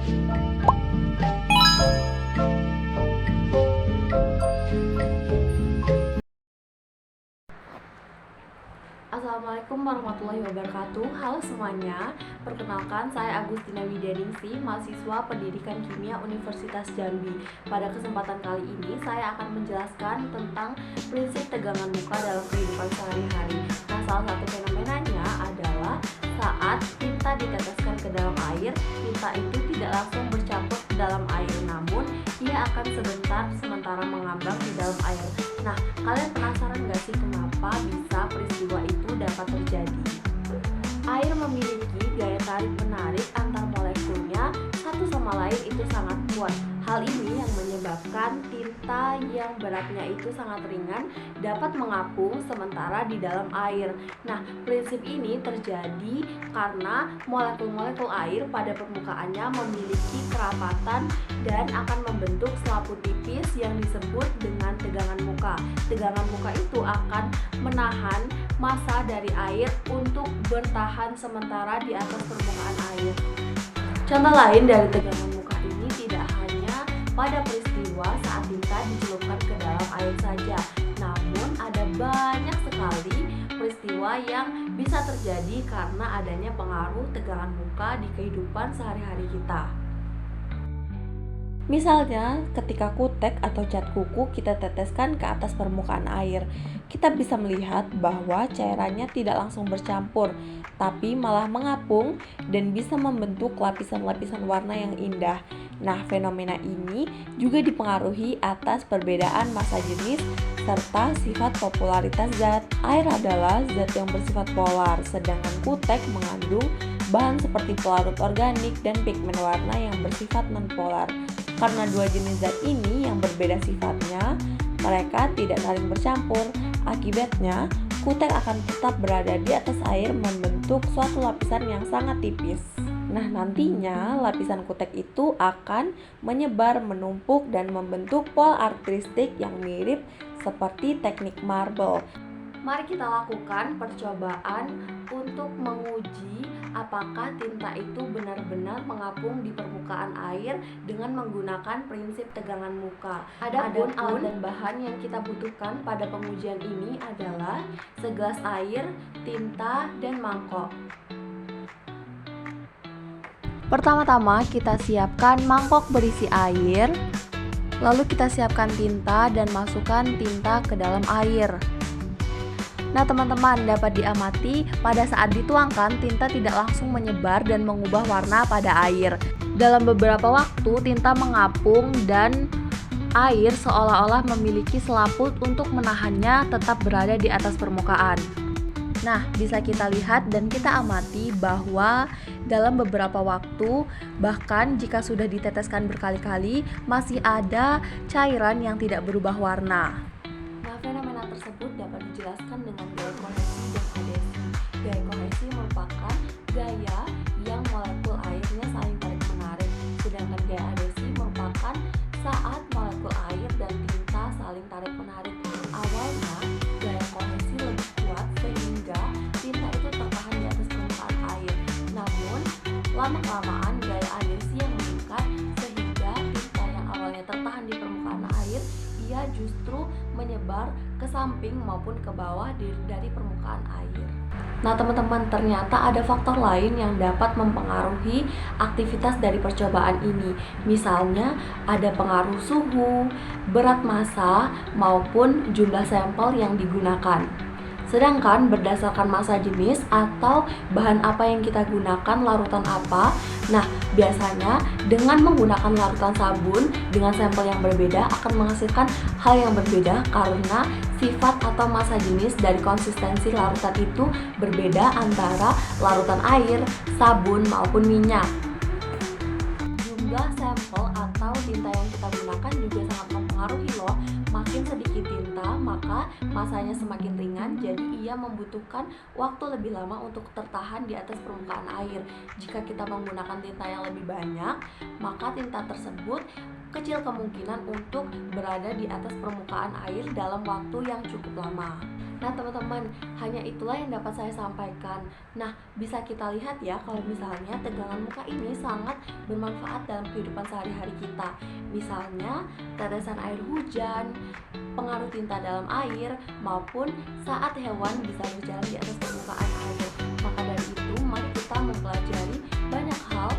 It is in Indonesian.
Assalamualaikum warahmatullahi wabarakatuh. Halo semuanya, perkenalkan saya Agustina Widianingsih, mahasiswa Pendidikan Kimia Universitas Jambi. Pada kesempatan kali ini saya akan menjelaskan tentang prinsip tegangan muka dalam kehidupan sehari-hari. Nah, salah satu fenomenanya adalah saat tinta diteteskan ke dalam air, tinta itu tidak langsung bercampur ke dalam air, namun ia akan sementara mengambang di dalam air. Nah, kalian penasaran gak sih kenapa bisa peristiwa itu dapat terjadi? Air memiliki gaya tarik-menarik antar molekulnya satu sama lain itu sangat kuat. Hal ini yang menyebabkan tinta yang beratnya itu sangat ringan dapat mengapung sementara di dalam air. Nah, prinsip ini terjadi karena molekul-molekul air pada permukaannya memiliki kerapatan dan akan membentuk selaput tipis yang disebut dengan tegangan muka. Tegangan muka itu akan menahan massa dari air untuk bertahan sementara di atas permukaan air. Contoh lain dari tegangan muka ini tidak hanya pada peristiwa saat tinta dicelupkan ke dalam air saja, namun ada banyak sekali peristiwa yang bisa terjadi karena adanya pengaruh tegangan muka di kehidupan sehari-hari kita. Misalnya, ketika kutek atau cat kuku kita teteskan ke atas permukaan air, kita bisa melihat bahwa cairannya tidak langsung bercampur, tapi malah mengapung dan bisa membentuk lapisan-lapisan warna yang indah. Nah, fenomena ini juga dipengaruhi atas perbedaan massa jenis serta sifat popularitas zat. Air adalah zat yang bersifat polar, sedangkan kutek mengandung bahan seperti pelarut organik dan pigmen warna yang bersifat nonpolar. Karena dua jenis zat ini yang berbeda sifatnya, mereka tidak saling bercampur. Akibatnya, kutek akan tetap berada di atas air membentuk suatu lapisan yang sangat tipis. Nah, nantinya lapisan kutek itu akan menyebar, menumpuk, dan membentuk polartistik yang mirip seperti teknik marble. Mari kita lakukan percobaan untuk menguji apakah tinta itu benar-benar mengapung di permukaan air dengan menggunakan prinsip tegangan muka. Adapun alat dan bahan yang kita butuhkan pada pengujian ini adalah segelas air, tinta, dan mangkok. Pertama-tama kita siapkan mangkok berisi air, lalu kita siapkan tinta dan masukkan tinta ke dalam air. Nah, teman-teman, dapat diamati pada saat dituangkan tinta tidak langsung menyebar dan mengubah warna pada air. Dalam beberapa waktu tinta mengapung dan air seolah-olah memiliki selaput untuk menahannya tetap berada di atas permukaan. Nah, bisa kita lihat dan kita amati bahwa dalam beberapa waktu, bahkan jika sudah diteteskan berkali-kali, masih ada cairan yang tidak berubah warna. Nah, fenomena tersebut dapat dijelaskan dengan gaya kohesi dan adesi. Gaya kohesi merupakan gaya yang molekul airnya saling tarik-menarik, sedangkan gaya adesi merupakan saat molekul air dan tinta saling tarik-menarik. Awalnya, gaya kohesi lebih kuat sehingga tinta itu tertahan di atas permukaan air. Namun, lama-kelamaan gaya adesi yang meningkat sehingga tinta yang awalnya tertahan di permukaan air ia justru menyebar ke samping maupun ke bawah dari permukaan air. Nah, teman-teman, ternyata ada faktor lain yang dapat mempengaruhi aktivitas dari percobaan ini. Misalnya, ada pengaruh suhu, berat massa, maupun jumlah sampel yang digunakan. Sedangkan berdasarkan massa jenis atau bahan apa yang kita gunakan, larutan apa. Nah, biasanya dengan menggunakan larutan sabun dengan sampel yang berbeda akan menghasilkan hal yang berbeda karena sifat atau massa jenis dari konsistensi larutan itu berbeda antara larutan air, sabun maupun minyak. Jumlah sampel atau tinta yang kita gunakan juga sangat mempengaruhi loh, makin sedikit tinta, maka masanya semakin ringan, jadi ia membutuhkan waktu lebih lama untuk tertahan di atas permukaan air. Jika kita menggunakan tinta yang lebih banyak, maka tinta tersebut kecil kemungkinan untuk berada di atas permukaan air dalam waktu yang cukup lama. Nah teman-teman, hanya itulah yang dapat saya sampaikan. Nah, bisa kita lihat ya kalau misalnya tegangan muka ini sangat bermanfaat dalam kehidupan sehari-hari kita. Misalnya, tetesan air hujan, pengaruh tinta dalam air, maupun saat hewan bisa berjalan di atas permukaan air. Maka dari itu, mari kita mempelajari banyak hal